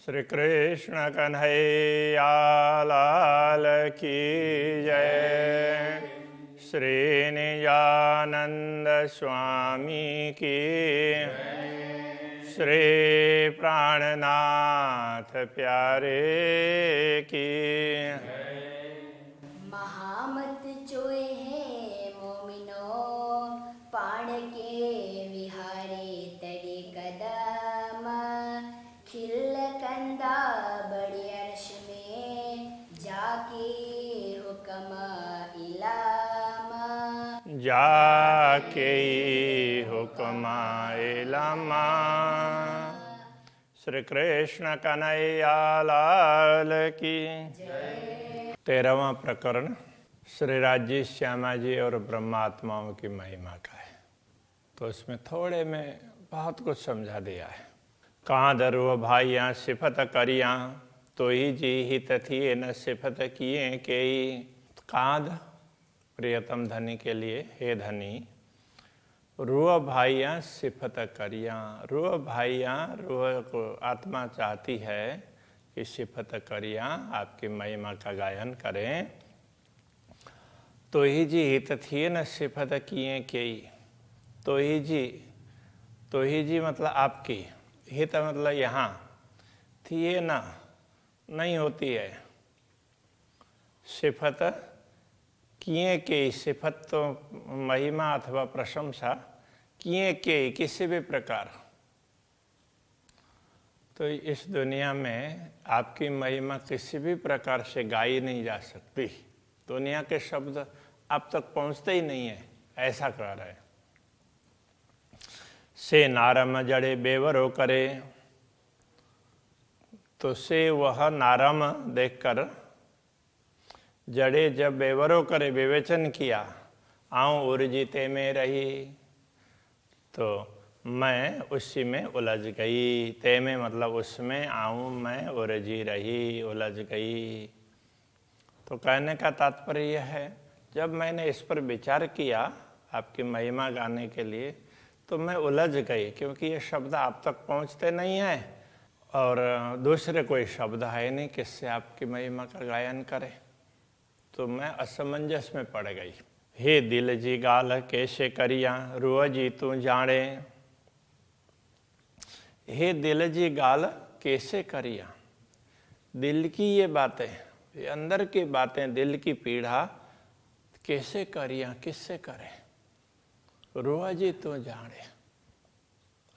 श्री कृष्ण कन्हैया लाल की जय। श्री निजानंद स्वामी की, श्री प्राणनाथ प्यारे की। महामत चोए हैं मोमिनो, पाण के विहारे तड़े कदम। खिल कंदा बड़े अर्श में, जाके हुक्म इलाम। जाके हुक्म इलाम। श्री कृष्ण कन्हैया लाल की। 13वां प्रकरण श्री राज्य श्यामा जी और ब्रह्मात्माओं की महिमा का है। तो इसमें थोड़े में बहुत कुछ समझा दिया है। कहाँ दरुआ भाइयाँ सिफत करियाँ, तो ही जी हित थिए न सिफत किए के। कांद प्रियतम धनी के लिए, हे धनी रुआ भाइयाँ सिफत करियाँ। रुआ भाइयाँ, रुआ को आत्मा चाहती है कि सिफत करियाँ आपकी महिमा का गायन करें। तो ही जी हित थिए न सिफत किए के। तो ही जी मतलब आपकी, हित मतलब यहाँ, थिए न नहीं होती है, सिफत किए के। सिफत तो महिमा अथवा प्रशंसा, किए के किसी भी प्रकार। तो इस दुनिया में आपकी महिमा किसी भी प्रकार से गाई नहीं जा सकती। दुनिया के शब्द आप तक पहुँचते ही नहीं है, ऐसा कह रहे हैं। से नारम जड़े बेवरो करे, तो से वह नारम देखकर, जड़े जब बेवरो करे विवेचन किया, आऊँ उर्जिते में रही, तो मैं उसी में उलझ गई। ते में मतलब उसमें, आऊँ मैं उलझी रही, उलझ गई। तो कहने का तात्पर्य यह है, जब मैंने इस पर विचार किया आपकी महिमा गाने के लिए, तो मैं उलझ गई, क्योंकि ये शब्द आप तक पहुँचते नहीं हैं और दूसरे कोई शब्द है नहीं किससे आपकी महिमा का गायन करे। तो मैं असमंजस में पड़ गई। हे दिल जी गाल कैसे करिया, रुआ जी तू जाने। हे दिल जी गाल कैसे करिया, दिल की ये बातें, ये अंदर की बातें, दिल की पीड़ा कैसे करिया, किससे करे। रुआ जी तू जाने,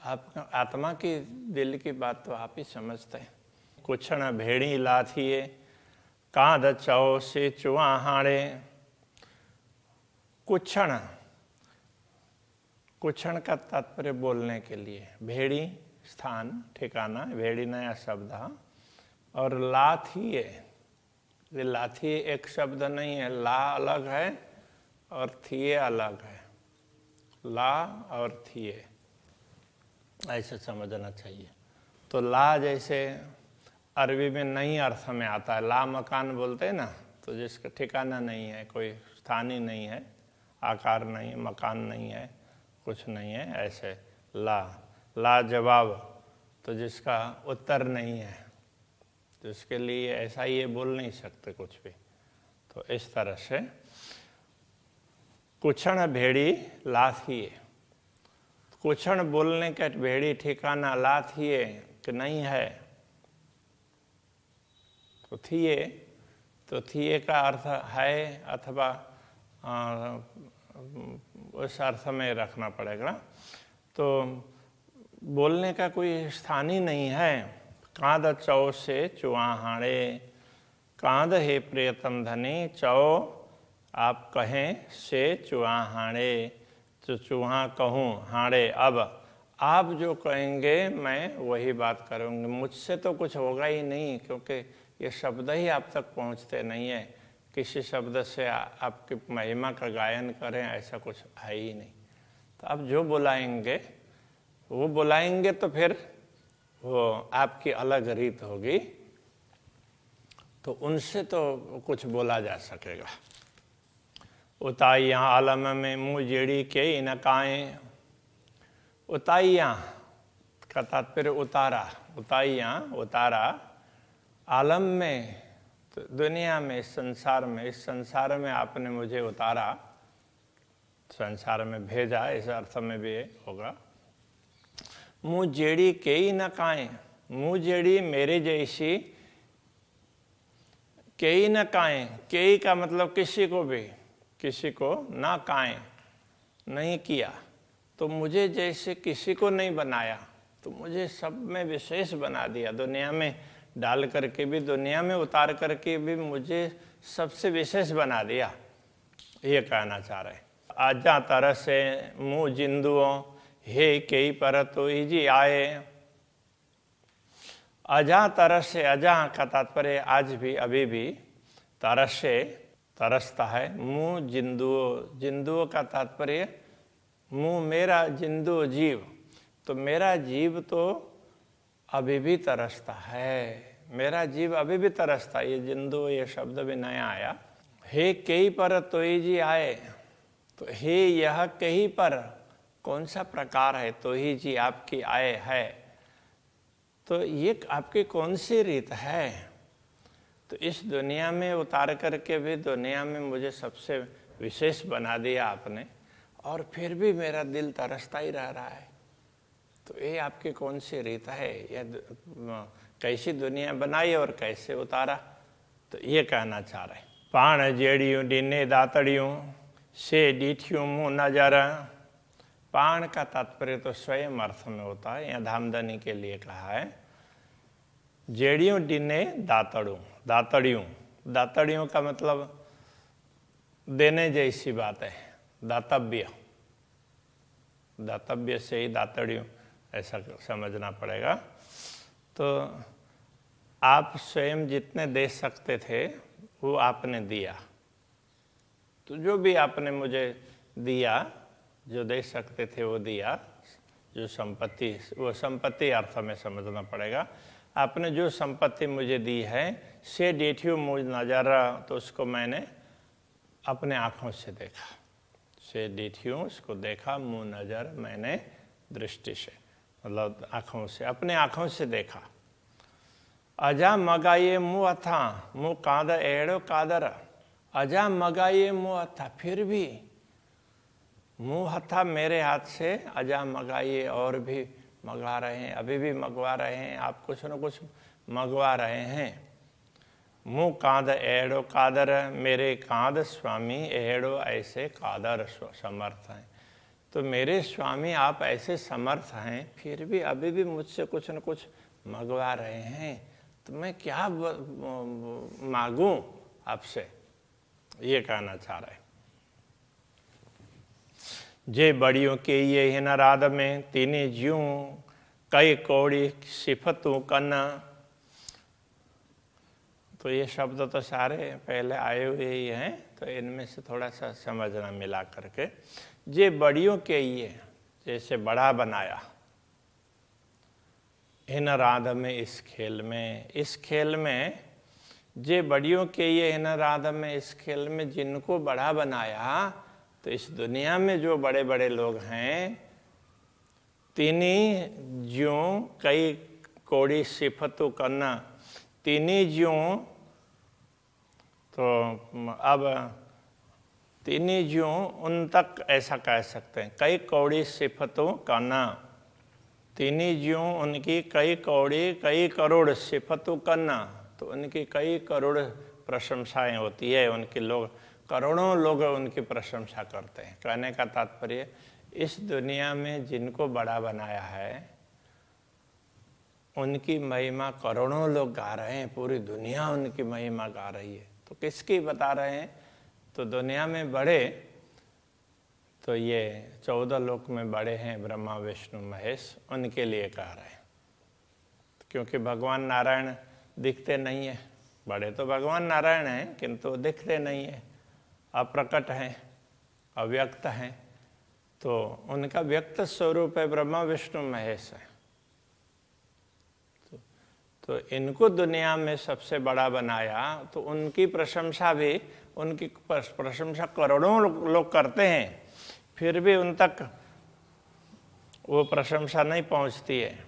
आप आत्मा की दिल की बात तो आप ही समझते हैं। कुछण भेड़ी लाथिए, कांद चौ से चुआहाड़े। कुछण, कुछण का तात्पर्य बोलने के लिए, भेड़ी स्थान ठिकाना, भेड़ी नया शब्द है। और लाथिए, ये लाथिए एक शब्द नहीं है, ला अलग है और थिए अलग है। ला और थिए ऐसे समझना चाहिए। तो ला जैसे अरबी में नई अर्थ में आता है, ला मकान बोलते हैं ना, तो जिसका ठिकाना नहीं है, कोई स्थान ही नहीं है, आकार नहीं, मकान नहीं है, कुछ नहीं है, ऐसे ला। ला जवाब, तो जिसका उत्तर नहीं है, तो इसके लिए ऐसा ये बोल नहीं सकते कुछ भी। तो इस तरह से कुछण भेड़ी लाथिए, कुछण बोलने का भेड़ी ठिकाना, लाथिए कि नहीं है, तो थिए, तो थिए का अर्थ है अथवा उस अर्थ में रखना पड़ेगा। तो बोलने का कोई स्थान ही नहीं है। कांद चौ से चुआहाड़े, कांद हे प्रियतम धनी, चौ आप कहें, से चुआहाड़े, तो चूहा कहूँ, हाड़े अब आप जो कहेंगे मैं वही बात करूँगी। मुझसे तो कुछ होगा ही नहीं, क्योंकि ये शब्द ही आप तक पहुँचते नहीं है। किसी शब्द से आपकी महिमा का गायन करें ऐसा कुछ है ही नहीं। तो आप जो बुलाएंगे वो बुलाएंगे, तो फिर वो आपकी अलग रीत होगी, तो उनसे तो कुछ बोला जा सकेगा। उताइयाँ आलम में मुँह जेड़ी के इनकाएँ। उताइयाँ का तात्पर्य उतारा, उतारा आलम में, तो दुनिया में, इस संसार में आपने मुझे उतारा, संसार में भेजा, इस अर्थ में भी होगा। मुँह जेड़ी कई न काएं, मुँह जेड़ी मेरे जैसी कई न काएं, कई का मतलब किसी को भी, किसी को ना काएं, नहीं किया, तो मुझे जैसे किसी को नहीं बनाया, तो मुझे सब में विशेष बना दिया। दुनिया में डाल करके भी, दुनिया में उतार करके भी मुझे सबसे विशेष बना दिया, ये कहना चाह रहे। आजा तरह से मुँह जिंदुओं हे कई पर तो जी आए। अजा तरस से, अजा का तात्पर्य आज भी, अभी भी, तरस से तरसता है। मुँह जिंदुओं, जिंदुओं का तात्पर्य मुँह मेरा, जिंदु जीव, तो मेरा जीव तो अभी भी तरसता है, मेरा जीव अभी भी तरसता। ये जिंदु, ये शब्द भी नया आया। हे कहीं पर तो जी आए, तो हे यह कहीं पर कौन सा प्रकार है, तो ही जी आपकी आए है, तो ये आपकी कौन सी रीत है। तो इस दुनिया में उतार करके भी दुनिया में मुझे सबसे विशेष बना दिया आपने, और फिर भी मेरा दिल तरसता ही रह रहा है। तो ये आपकी कौन सी रीत है, यह कैसी दुनिया बनाई और कैसे उतारा, तो ये कहना चाह रहे। पाण जेड़ियों डीने दातड़ियों से डीठियों मुँह नजर। पाण का तात्पर्य तो स्वयं अर्थ में होता है, यहाँ धामधनी के लिए कहा है। जेड़ियों डीने दातड़ों, दातड़ियों, दातड़ियों का मतलब देने जैसी बात है, दातव्य, दातव्य से ही दातड़ियों, ऐसा समझना पड़ेगा। तो आप स्वयं जितने दे सकते थे वो आपने दिया, तो जो भी आपने मुझे दिया, जो दे सकते थे वो दिया, जो संपत्ति, वो संपत्ति अर्थ में समझना पड़ेगा। आपने जो संपत्ति मुझे दी है, से डेठियों मुझ नजारा, तो उसको मैंने अपने आँखों से देखा, से डेठियों उसको देखा, मुँह नजर मैंने दृष्टि से, मतलब आँखों से, अपने आँखों से देखा। अजा मगाए मुँह अथा, मुँह कादर एड़ो कादर, अजा मगाए मुँह अथा, फिर भी मुँह हथा मेरे हाथ से, अजा मगाइए, और भी मंगवा रहे हैं, अभी भी मंगवा रहे हैं, आप कुछ न कुछ मंगवा रहे हैं। मुँह कांद एड़ो कादर, मेरे कांद स्वामी एड़ो ऐसे कादर समर्थ हैं। तो मेरे स्वामी आप ऐसे समर्थ हैं, फिर भी अभी भी मुझसे कुछ न कुछ मंगवा रहे हैं, तो मैं क्या मांगूं आपसे, ये कहना चाह रहे। जे बड़ियों के ये हिन राध में, तीनी ज्यूं कई कौड़ी सिफतों कन्ना। तो ये शब्द तो सारे पहले आए हुए ही हैं, तो इनमें से थोड़ा सा समझना मिला करके। जे बड़ियों के ये, जैसे बड़ा बनाया, हिन राध में, इस खेल में, इस खेल में, जे बड़ियों के ये हिन राध में, इस खेल में जिनको बड़ा बनाया, तो इस दुनिया में जो बड़े बड़े लोग हैं, तीनी ज्यों कई कौड़ी सिफतों करना, तीनी ज्यों, तो अब तीनी ज्यों उन तक ऐसा कह सकते हैं, कई कौड़ी सिफतों करना, तीनी ज्यों उनकी कई कौड़ी, कई करोड़ सिफतों करना, तो उनकी कई करोड़ प्रशंसाएं होती है, उनके लोग, करोड़ों लोग उनकी प्रशंसा करते हैं। कहने का तात्पर्य, इस दुनिया में जिनको बड़ा बनाया है, उनकी महिमा करोड़ों लोग गा रहे हैं, पूरी दुनिया उनकी महिमा गा रही है। तो किसकी बता रहे हैं, तो दुनिया में बड़े, तो ये 14 लोक में बड़े हैं, ब्रह्मा विष्णु महेश, उनके लिए कह रहे हैं। क्योंकि भगवान नारायण दिखते नहीं है, बड़े तो भगवान नारायण हैं, किंतु दिखते नहीं है, अप्रकट हैं, अव्यक्त हैं, तो उनका व्यक्त स्वरूप है ब्रह्मा विष्णु महेश है। तो इनको दुनिया में सबसे बड़ा बनाया, तो उनकी प्रशंसा भी, उनकी प्रशंसा करोड़ों लोग करते हैं, फिर भी उन तक वो प्रशंसा नहीं पहुंचती है।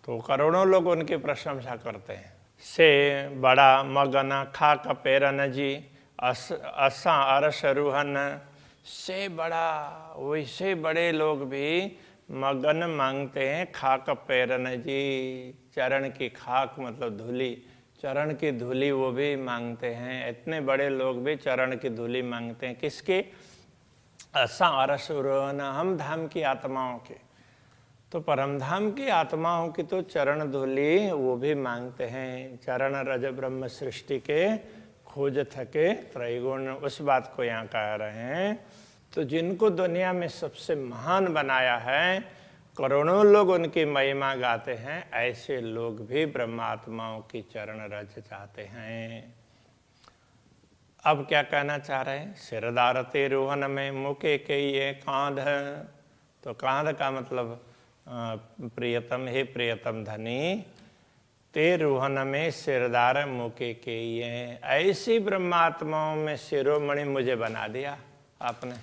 तो करोड़ों लोग उनकी प्रशंसा करते हैं। से बड़ा मगन खाक पेरन जी असा अरस रूहन, से बड़ा वैसे बड़े लोग भी मगन मांगते हैं खाक पेरन जी, चरण की खाक मतलब धूली, चरण की धूली वो भी मांगते हैं। इतने बड़े लोग भी चरण की धूली मांगते हैं। किसकी? असा अरस रूहन, हम धाम की आत्माओं के। तो परमधाम की आत्माओं की तो चरण धूली वो भी मांगते हैं। चरण रज ब्रह्म सृष्टि के खोज थके त्रैगुण, उस बात को यहाँ कह रहे हैं। तो जिनको दुनिया में सबसे महान बनाया है, करोड़ों लोग उनकी महिमा गाते हैं, ऐसे लोग भी ब्रह्मात्माओं की चरण रज चाहते हैं। अब क्या कहना चाह रहे हैं? सिरदारते रोहन में मुके के ये कांध, तो कांध का मतलब प्रियतम, हे प्रियतम धनी, ते रोहन में सिरदार मुके के ये, ऐसी ब्रह्मात्माओं में शिरोमणि मुझे बना दिया आपने।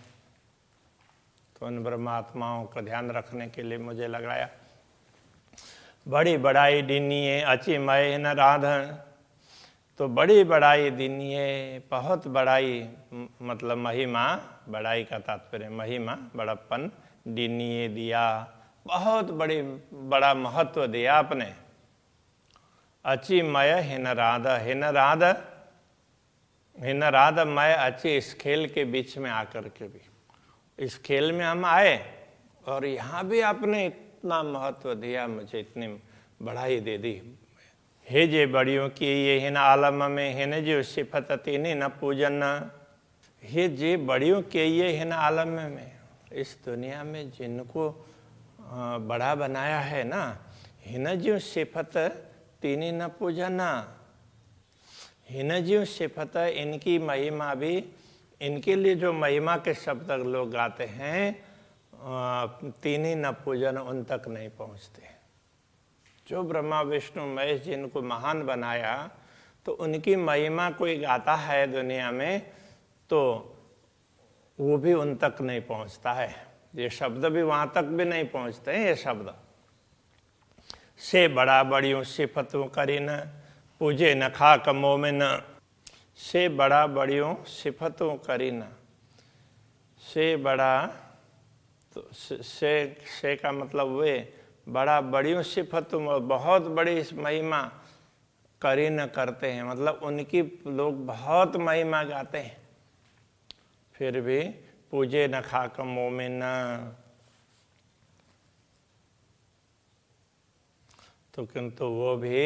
तो उन ब्रह्मात्माओं का ध्यान रखने के लिए मुझे लगाया। बड़ी बड़ाई दीनिए अचि मय न राधन, तो बड़ी बड़ाई दीनिए, बहुत बड़ाई मतलब महिमा, बड़ाई का तात्पर्य महिमा, बड़प्पन, दीनिए दिया, बहुत बड़ा महत्व दिया आपने। अचि मय हिन राध, हिन राध, हिन राध मय अचि, इस खेल के बीच में आकर के भी, इस खेल में हम आए और यहाँ भी आपने इतना महत्व दिया मुझे, इतनी बढ़ाई दे दी। हे जे बड़ियों की ये हिन आलम में, हिन जो सिफत तीनी न पूजन, हे जे बड़ियों के ये हिन आलम में, इस दुनिया में जिनको बड़ा बनाया है ना, हिन जो सिफत तीनी न पूजन, हिन जो सिफत, इनकी महिमा भी, इनके लिए जो महिमा के शब्द लोग गाते हैं, तीनी न पूजन, उन तक नहीं पहुँचते। जो ब्रह्मा विष्णु महेश जिनको महान बनाया, तो उनकी महिमा कोई गाता है दुनिया में, तो वो भी उन तक नहीं पहुँचता है। ये शब्द भी वहाँ तक भी नहीं पहुँचते हैं ये शब्द। से बड़ा बड़ियों सिफतों करीन, पूजे न खाक मोमिन, से बड़ा बड़ियों सिफतों करीन, से बड़ा, तो से का मतलब वे बड़ा बड़ियों सिफतों, बहुत बड़ी महिमा करीन करते हैं, मतलब उनकी लोग बहुत महिमा गाते हैं, फिर भी पूजे न खाक मोमिन, तो किंतु वो भी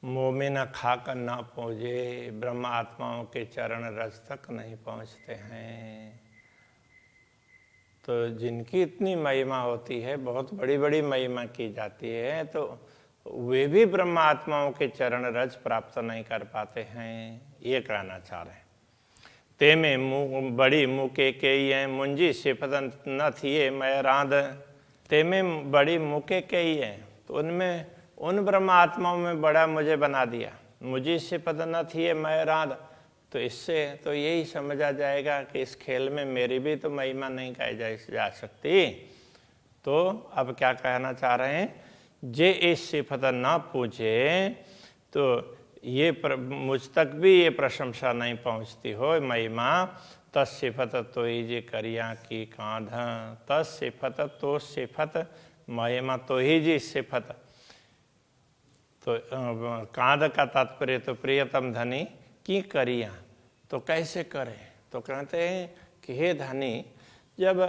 मोमिन खाकर ना पहुँचे, ब्रह्म आत्माओं के चरण रज तक नहीं पहुँचते हैं। तो जिनकी इतनी महिमा होती है, बहुत बड़ी बड़ी महिमा की जाती है, तो वे भी ब्रह्म आत्माओं के चरण रज प्राप्त नहीं कर पाते हैं, ये कहना चाह रहे हैं। ते में बड़ी मुके के ये मुंजी सिफत न थिए मैं राध, ते में बड़ी मुके के ये, तो उनमें उन ब्रह्म आत्माओं में बड़ा मुझे बना दिया, मुझे सिफत न थिए मैं राध। तो इससे तो यही समझा जाएगा कि इस खेल में मेरी भी तो महिमा नहीं गाई जा सकती। तो अब क्या कहना चाह रहे हैं? जे इस सिफत न पूछे तो ये मुझ तक भी ये प्रशंसा नहीं पहुँचती हो महिमा, तस् सिफत तो ही जे करिया की कांध, तस् सिफत तो सिफत महिमा तो ही जी सिफत, तो कांध का तात्पर्य तो प्रियतम धनी की करिया, तो कैसे करें? तो कहते हैं कि हे धनी, जब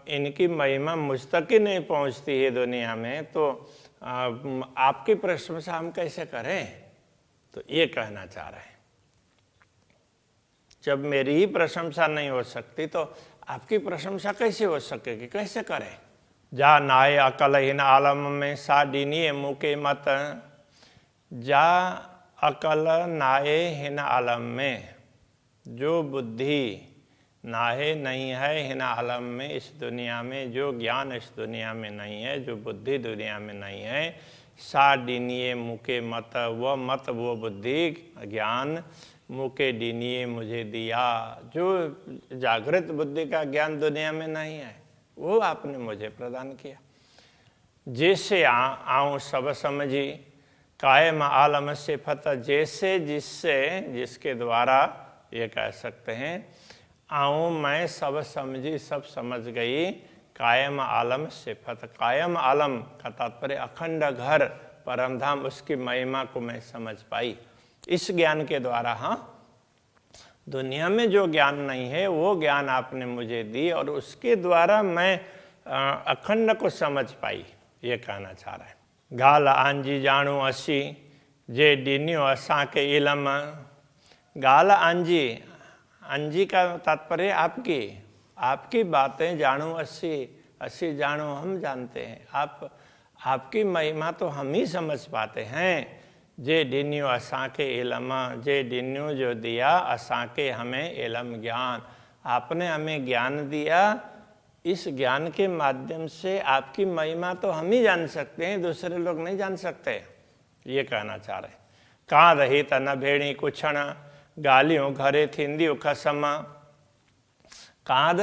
इनकी महिमा मुझ तक ही नहीं पहुंचती है दुनिया में, तो आपकी प्रशंसा हम कैसे करें? तो ये कहना चाह रहे हैं, जब मेरी ही प्रशंसा नहीं हो सकती तो आपकी प्रशंसा कैसे हो सकेगी, कैसे करें? जा नाय अकलहीन आलम में सा डीनिए मुके मत, जा अकल नाये हिन आलम में, जो बुद्धि नाहे नहीं है हिन आलम में, इस दुनिया में जो ज्ञान इस दुनिया में नहीं है, जो बुद्धि दुनिया में नहीं है, सा डीनिए मुके मत, वह मत वो बुद्धि ज्ञान मुके डीनिए मुझे दिया, जो जागृत बुद्धि का ज्ञान दुनिया में नहीं है वो आपने मुझे प्रदान किया। जैसे आऊँ सब समझी, कायम आलम से फत, जैसे जिससे जिसके द्वारा ये कह सकते हैं, आऊँ मैं सब समझी सब समझ गई, कायम आलम से फत। कायम आलम का तात्पर्य अखंड घर परमधाम, उसकी महिमा को मैं समझ पाई इस ज्ञान के द्वारा। हाँ, दुनिया में जो ज्ञान नहीं है वो ज्ञान आपने मुझे दी और उसके द्वारा मैं अखंड को समझ पाई, ये कहना चाह रहा है। गाल आंजी जाणू असी, जे डीन्यो असा के इलम। गाल आंजी, आंजी का तात्पर्य आपकी बातें जाणू असी जाणू हम जानते हैं, आपकी महिमा तो हम ही समझ पाते हैं। जे डिन्यो असाके इलम, जे डिन्यो जो दिया असाके हमें इलम ज्ञान, आपने हमें ज्ञान दिया, इस ज्ञान के माध्यम से आपकी महिमा तो हम ही जान सकते हैं, दूसरे लोग नहीं जान सकते, ये कहना चाह रहे। कहाँ रही तना भेड़ी कुछण, गालियों घरे थिंदियो खसम। काद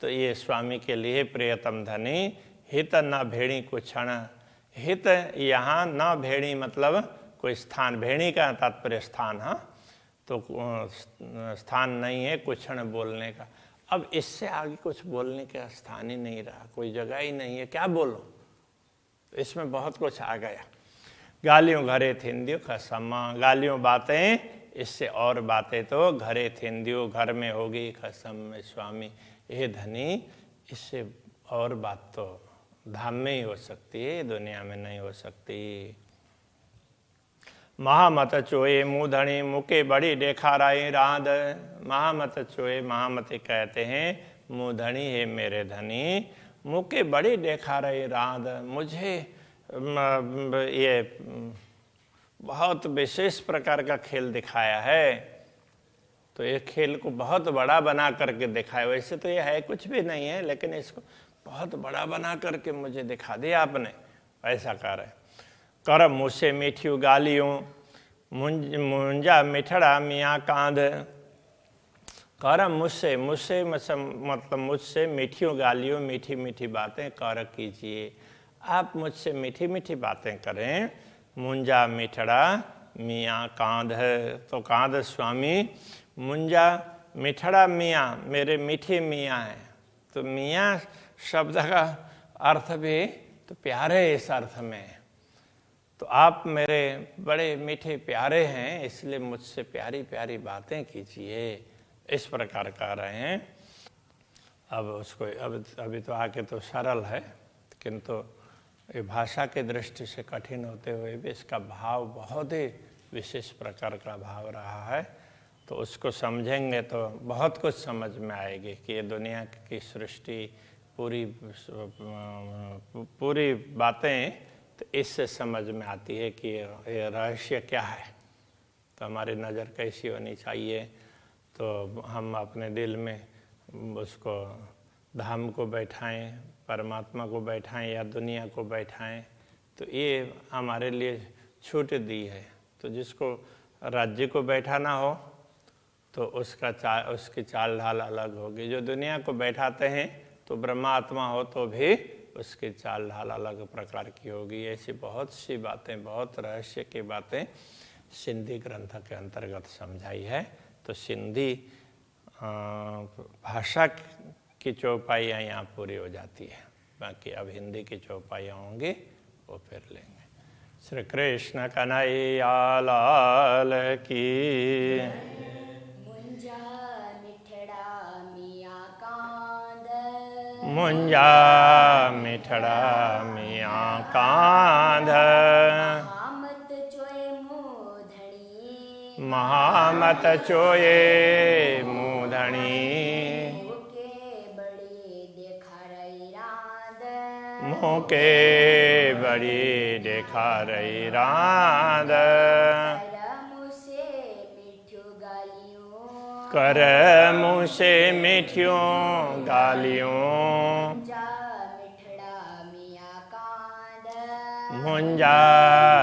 तो ये स्वामी के लिए प्रियतम धनी, हित न भेड़ी कुछण। हित यहाँ न भेड़ी मतलब कोई स्थान, भेड़ी का तात्पर्य स्थान। हाँ, तो स्थान नहीं है कुछण बोलने का। अब इससे आगे कुछ बोलने का स्थान ही नहीं रहा, कोई जगह ही नहीं है, क्या बोलो, इसमें बहुत कुछ आ गया। गालियों घरे थिंदियो खसम, गालियों बातें, इससे और बातें तो घरे थिंदियो घर में होगी, खसम में स्वामी ये धनी, इससे और बात तो धाम में ही हो सकती है, दुनिया में नहीं हो सकती। महामत चोए मुँह मुके बड़ी देखाराई राध। महामत चोए, महामती कहते हैं मुँह है मेरे धनी, मुके बड़ी देखाराई राध, मुझे ये बहुत विशेष प्रकार का खेल दिखाया है, तो ये खेल को बहुत बड़ा बना करके दिखाया। वैसे तो ये है कुछ भी नहीं है, लेकिन इसको बहुत बड़ा बना करके मुझे दिखा दिया आपने, ऐसा कर रहे। कर मुझसे मीठियों गालियों, मुंजा मिठड़ा मियाँ कांध। कर मुझसे मतलब मुझसे मीठियों गालियों, मीठी मीठी बातें कर कीजिए, आप मुझसे मीठी मीठी बातें करें। मुंजा मिठड़ा मियाँ कांध, तो कांध स्वामी, मुंजा मिठड़ा मियाँ मेरे मीठे मियाँ हैं, तो मियाँ शब्द का अर्थ भी तो प्यारे इस अर्थ में, तो आप मेरे बड़े मीठे प्यारे हैं, इसलिए मुझसे प्यारी प्यारी बातें कीजिए, इस प्रकार कह रहे हैं। अब उसको अभी तो आके तो सरल है, किंतु ये भाषा के दृष्टि से कठिन होते हुए भी इसका भाव बहुत ही विशेष प्रकार का भाव रहा है, तो उसको समझेंगे तो बहुत कुछ समझ में आएगी कि ये दुनिया की सृष्टि पूरी बातें तो इससे समझ में आती है कि ये रहस्य क्या है, तो हमारी नज़र कैसी होनी चाहिए, तो हम अपने दिल में उसको धाम को बैठाएं, परमात्मा को बैठाएं या दुनिया को बैठाएं, तो ये हमारे लिए छूट दी है। तो जिसको राज्य को बैठाना हो तो उसकी चाल ढाल अलग होगी, जो दुनिया को बैठाते हैं तो ब्रह्मात्मा हो तो भी उसकी चाल ढाल अलग प्रकार की होगी। ऐसी बहुत सी बातें, बहुत रहस्य की बातें सिंधी ग्रंथ के अंतर्गत समझाई है। तो सिंधी भाषा की चौपाइयाँ यहाँ पूरी हो जाती है, बाकी अब हिंदी की चौपाइयाँ होंगी वो फिर लेंगे। श्री कृष्ण कन्हैया लाल की। मुंजा मिठड़ा मियाँ कांद, मुंजा मिठड़ा मियाँ कांध। महामत चोए मूधणी, महामत चोए मूधणी। मुँह के बड़ी देखा रही राध। कर मुँह से मीठियों गालियों, मुंजा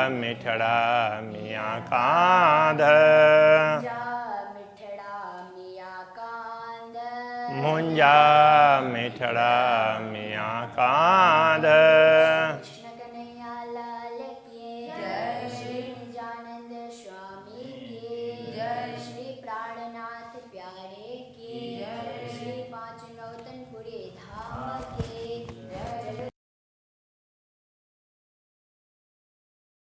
मिठड़ा मियाँ कांध। मुंजा मिठड़ा मियाँ कांध।